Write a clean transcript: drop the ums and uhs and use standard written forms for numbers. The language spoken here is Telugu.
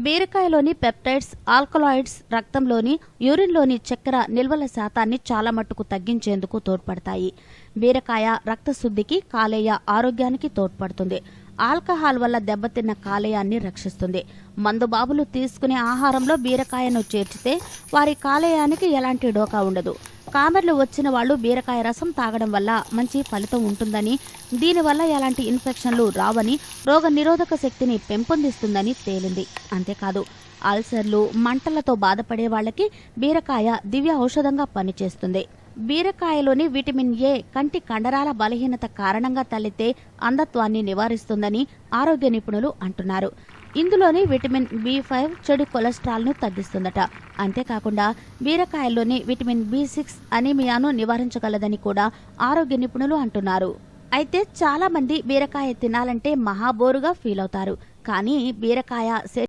బీరకాయలోని పెప్టైడ్స్, ఆల్కలాయిడ్స్ రక్తంలోని, యూరిన్లోని చక్కెర నిల్వల శాతాన్ని చాలా మట్టుకు తగ్గించేందుకు తోడ్పడతాయి. బీరకాయ రక్తశుద్ధికి, కాలేయ ఆరోగ్యానికి తోడ్పడుతుంది. ఆల్కహాల్ వల్ల దెబ్బతిన్న కాలేయాన్ని రక్షిస్తుంది. మందుబాబులు తీసుకునే ఆహారంలో బీరకాయను చేర్చితే వారి కాలేయానికి ఎలాంటి డోకా ఉండదు. కామెర్లు వచ్చిన వాళ్ళు బీరకాయ రసం తాగడం వల్ల మంచి ఫలితం ఉంటుందని, దీనివల్ల ఎలాంటి ఇన్ఫెక్షన్లు రావని, రోగ నిరోధక శక్తిని పెంపొందిస్తుందని తేలింది. అంతేకాదు, అల్సర్లు, మంటలతో బాధపడే వాళ్ళకి బీరకాయ దివ్య ఔషధంగా పనిచేస్తుంది. బీరకాయలోని విటమిన్ ఏ కంటి కండరాల బలహీనత కారణంగా తలెత్తే అంధత్వాన్ని నివారిస్తుందని ఆరోగ్య నిపుణులు అంటున్నారు. ఇందులోని విటమిన్ B5 చెడు కొలెస్ట్రాల్ను తగ్గిస్తుందట. అంతేకాకుండా బీరకాయల్లోని విటమిన్ B6 అనీమియాను నివారించగలదని కూడా ఆరోగ్య నిపుణులు అంటున్నారు. అయితే చాలా మంది బీరకాయ తినాలంటే మహాబోరుగా ఫీల్ అవుతారు. కానీ బీరకాయ